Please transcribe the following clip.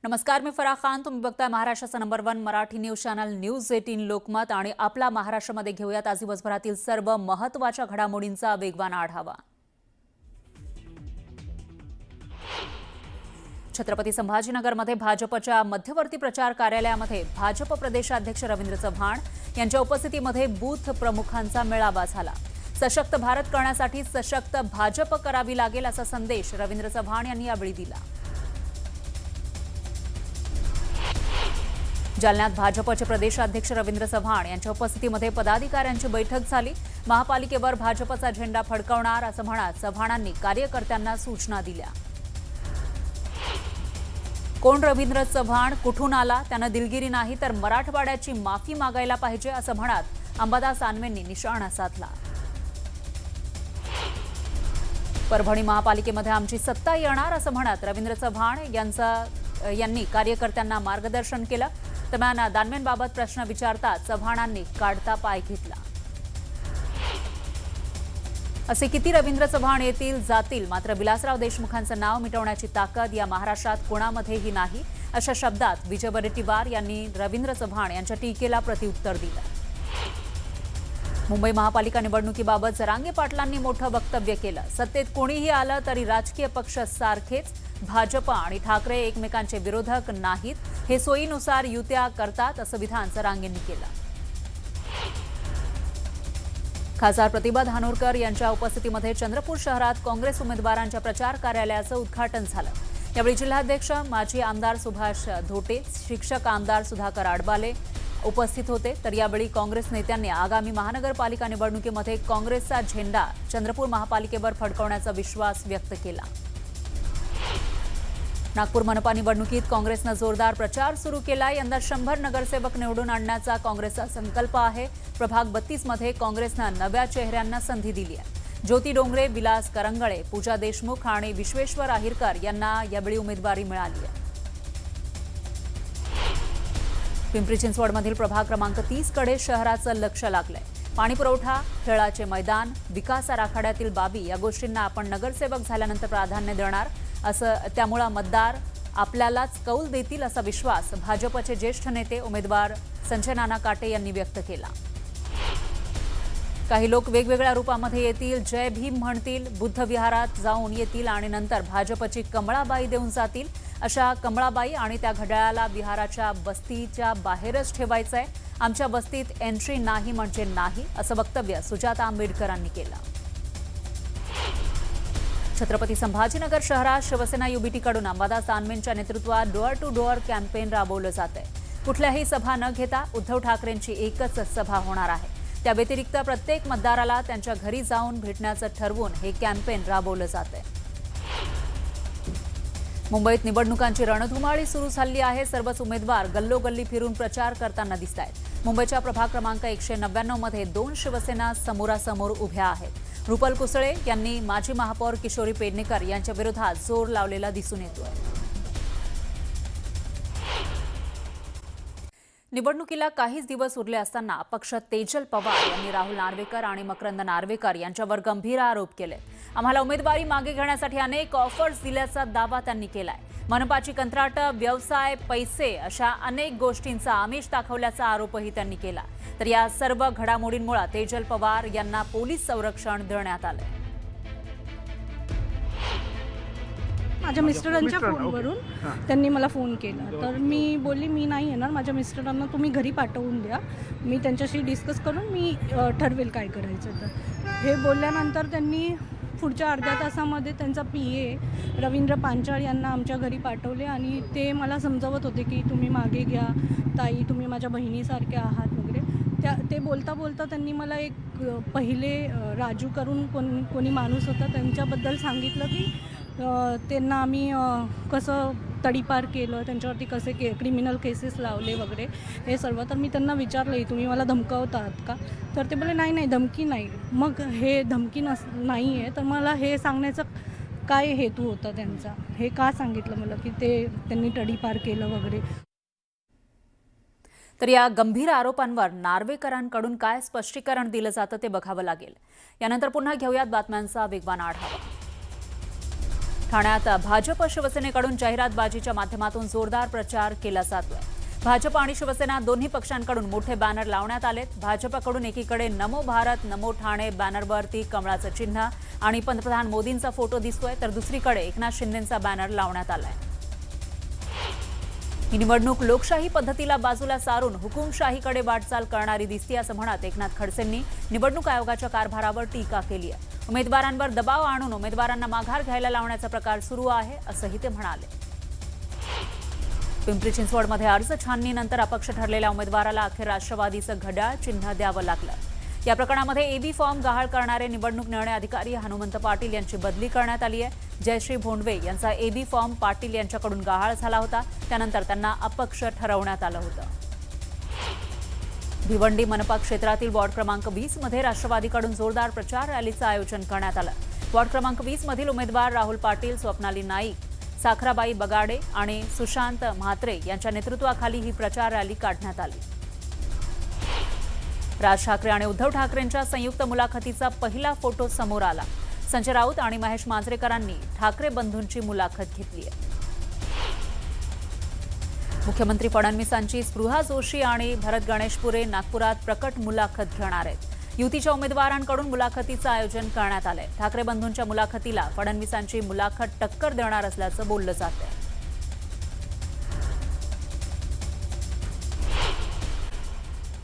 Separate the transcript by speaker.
Speaker 1: नमस्कार, मी फराह खान. तुम्ही बघताय महाराष्ट्राचा number 1 Marathi news channel news 18 Lokmat. आणि आपला महाराष्ट्रामध्ये घेऊयात आज दिवसभरातील सर्व महत्त्वाच्या घडामोडींचा वेगवान आढावा. छत्रपती संभाजीनगरमध्ये भाजपच्या मध्यवर्ती प्रचार कार्यालयामध्ये भाजप प्रदेशाध्यक्ष रवींद्र चव्हाण यांच्या उपस्थितीमध्ये बूथ प्रमुखांचा मेळावा झाला. सशक्त भारत करण्यासाठी सशक्त भाजप करावी लागेल असा संदेश रवींद्र चव्हाण यांनी यावेळी दिला. जालन्यात भाजपचे प्रदेशाध्यक्ष रवींद्र चव्हाण यांच्या उपस्थितीमध्ये पदाधिकाऱ्यांची बैठक झाली. महापालिकेवर भाजपचा झेंडा फडकवणार असं म्हणत चव्हाणांनी कार्यकर्त्यांना सूचना दिल्या. कोण रवींद्र चव्हाण, कुठून आला, त्यानं दिलगिरी नाही तर मराठवाड्याची माफी मागायला पाहिजे असं म्हणत अंबादास दानवेंनी निशाणा साधला. परभणी महापालिकेमध्ये आमची सत्ता येणार असं म्हणत रवींद्र चव्हाण यांनी कार्यकर्त्यांना मार्गदर्शन केलं. दरम्यान दानवेंबाबत प्रश्न विचारता चव्हाणांनी काढता पाय घेतला. असे किती रवींद्र चव्हाण येतील जातील, मात्र विलासराव देशमुखांचं नाव मिटवण्याची ताकद या महाराष्ट्रात कोणामध्येही नाही अशा शब्दात विजय वडेट्टीवार यांनी रवींद्र चव्हाण यांच्या टीकेला प्रत्युत्तर दिलं. मुंबई महापालिका निवडणुकीबाबत जरांगे पाटलांनी मोठं वक्तव्य केलं. सत्तेत कोणीही आलं तरी राजकीय पक्ष सारखेच, भाजप आणि ठाकरे एकमेकांचे विरोधक नाहीत, हे सोयीनुसार युत्या करतात असं विधान जरांगेंनी केलं. खासदार प्रतिभा धानोरकर यांच्या उपस्थितीमध्ये चंद्रपूर शहरात काँग्रेस उमेदवारांच्या प्रचार कार्यालयाचं उद्घाटन झालं. यावेळी जिल्हाध्यक्ष माजी आमदार सुभाष धोटे, शिक्षक आमदार सुधाकर आडबाले उपस्थित होते. तर यावेळी काँग्रेस नेत्यांनी आगामी महानगरपालिका निवडणुकीमध्ये काँग्रेसचा झेंडा चंद्रपूर महापालिकेवर फडकवण्याचा विश्वास व्यक्त केला. नागपूर मनपा निवडणुकीत काँग्रेसनं जोरदार प्रचार सुरू केला. यंदा 100 नगरसेवक निवडून आणण्याचा काँग्रेसचा संकल्प आहे. प्रभाग 32 मध्ये काँग्रेसनं नव्या चेहऱ्यांना संधी दिली आहे. ज्योती डोंगरे, विलास करंगळे, पूजा देशमुख आणि विश्वेश्वर आहिरकर यांना यावेळी उमेदवारी मिळाली आहे. पिंपरी चिंचवडमधील प्रभाग क्रमांक 30 कडे शहराचं लक्ष लागलंय. पाणीपुरवठा, खेळाचे मैदान, विकास आराखड्यातील बाबी या गोष्टींना आपण नगरसेवक झाल्यानंतर प्राधान्य देणार असं, त्यामुळे मतदार आपल्यालाच कौल देतील असा विश्वास भाजपचे ज्येष्ठ नेते उमेदवार संजय नाना काटे यांनी व्यक्त केला. काही लोक वेगवेगळ्या रूपामध्ये येतील, जय भीम म्हणतील, बुद्ध विहारात जाऊन येतील आणि नंतर भाजपची कमळाबाई देऊन जातील. अशा कमळाबाई आणि त्या घड्याळाला विहाराच्या बस्तीच्या बाहेरच ठेवायचं आहे. आमच्या बस्तीत एंट्री नाही म्हणजे नाही असं वक्तव्य सुजाता आंबेडकरांनी केलं. छत्रपती संभाजीनगर शहरात शिवसेना युबीटीकडून अंबादास दानवेंच्या नेतृत्वात डोअर टू डोअर कॅम्पेन राबवलं जात आहे. कुठल्याही सभा न घेता उद्धव ठाकरेंची एकच सभा होणार आहे. त्या व्यतिरिक्त प्रत्येक मतदाराला त्यांच्या घरी जाऊन भेटण्याचं ठरवून हे कॅम्पेन राबवलं जात आहे. मुंबईत निवडणुकांची रणधुमाळी सुरू झाली आहे. सर्वच उमेदवार गल्लोगल्ली फिरून प्रचार करताना दिसत आहेत. मुंबईच्या प्रभाग क्रमांक 199 मध्ये 2 शिवसेना समोरासमोर उभ्या आहेत. रुपल कुसळे यांनी माजी महापौर किशोरी पेडणेकर यांच्या विरोधात जोर लावलेला दिसून येतोय. निवडणुकीला काहीच दिवस उरले असताना अपक्ष तेजल पवार यांनी राहुल नार्वेकर आणि मकरंद नार्वेकर यांच्यावर गंभीर आरोप केले. आम्हाला उमेदवारी मागे घेण्यासाठी अनेक ऑफर्स दिल्याचा दावा त्यांनी केलाय. मनपाची कंत्राटं, व्यवसाय, पैसे अशा अनेक गोष्टींचा आमिष दाखवल्याचा आरोपही त्यांनी केला. तर या सर्व घडामोडींमुळे तेजल पवार यांना पोलीस संरक्षण देण्यात आलं.
Speaker 2: माझ्या मिस्टरांच्या फोनवरून त्यांनी मला फोन केला. तर मी बोलली मी नाही येणार, माझ्या मिस्टरांना तुम्ही घरी पाठवून द्या, मी त्यांच्याशी डिस्कस करून मी ठरवेल काय करायचं. तर हे बोलल्यानंतर त्यांनी पुढच्या अर्ध्या तासामध्ये त्यांचा PA रवींद्र पांचाळ यांना आमच्या घरी पाठवले आणि ते मला समजावत होते की तुम्ही मागे घ्या ताई, तुम्ही माझ्या बहिणीसारख्या आहात वगैरे. ते बोलता बोलता त्यांनी मला एक पहिले राजू करून कोणी माणूस होता त्यांच्याबद्दल सांगितलं की त्यांना आम्ही कसं तडीपार केलं, त्यांच्यावरती कसे क्रिमिनल केसेस लावले वगैरे हे सर्व. तर मी त्यांना विचारलं तुम्ही मला धमकावतात का? तर ते बोलले नाही धमकी नाही. मग हे धमकी नाही आहे तर मला हे सांगण्याचा काय हेतू होता त्यांचा, हे का सांगितलं मला की त्यांनी तडीपार केलं वगैरे.
Speaker 1: तर या गंभीर आरोपांवर नार्वेकरांकडून काय स्पष्टीकरण दिलं जातं ते बघावं लागेल. यानंतर पुन्हा घेऊयात बातम्यांचा वेगवान आढावा. ठाण्यात भाजप शिवसेनेकडून जाहिरातबाजीच्या माध्यमातून जोरदार प्रचार केला जातोय. भाजप आणि शिवसेना दोन्ही पक्षांकडून मोठे बॅनर लावण्यात आलेत. भाजपकडून एकीकडे नमो भारत नमो ठाणे बॅनरवरती कमळाचं चिन्ह आणि पंतप्रधान मोदींचा फोटो दिसतोय, तर दुसरीकडे एकनाथ शिंदेंचा बॅनर लावण्यात आलाय. ही निवडणूक लोकशाही पद्धतीला बाजूला सारून हुकुमशाहीकडे वाटचाल करणारी दिसते असं म्हणत एकनाथ खडसेंनी निवडणूक आयोगाच्या कारभारावर टीका केली आहे. उमेदवारांवर दबाव आणून उमेदवारांना माघार घ्यायला लावण्याचा प्रकार सुरू आहे असंही ते म्हणाले. पिंपरी चिंचवडमध्ये अर्ज छाननीनंतर अपक्ष ठरलेल्या उमेदवाराला अखेर राष्ट्रवादीचं घड्याळ चिन्ह द्यावं लागलं. या प्रकरणामध्ये एबी फॉर्म गहाळ करणारे निवडणूक निर्णय अधिकारी हनुमंत पाटील यांची बदली करण्यात आली आहे. जयश्री भोंडवे यांचा एबी फॉर्म पाटील यांच्याकडून गहाळ झाला होता. त्यानंतर त्यांना अपक्ष ठरवण्यात आलं होतं. भिवंडी मनपा क्षेत्रातील वॉर्ड क्रमांक 20 मध्ये राष्ट्रवादीकडून जोरदार प्रचार रॅलीचं आयोजन करण्यात आलं. वॉर्ड क्रमांक 20 मधील उमेदवार राहुल पाटील, स्वप्नाली नाईक, साखराबाई बगाडे आणि सुशांत म्हात्रे यांच्या नेतृत्वाखाली ही प्रचार रॅली काढण्यात आली. राज ठाकरे आणि उद्धव ठाकरेंच्या संयुक्त मुलाखतीचा पहिला फोटो समोर आला. संजय राऊत आणि महेश मांजरेकरांनी ठाकरे बंधूंची मुलाखत घेतली आहे. मुख्यमंत्री फडणवीसांची स्पृहा जोशी आणि भरत गणेशपुरे नागपुरात प्रकट मुलाखत घेणार आहेत. युतीच्या उमेदवारांकडून मुलाखतीचं आयोजन करण्यात आलंय. ठाकरे बंधूंच्या मुलाखतीला फडणवीसांची मुलाखत टक्कर देणार असल्याचं बोललं जातंय.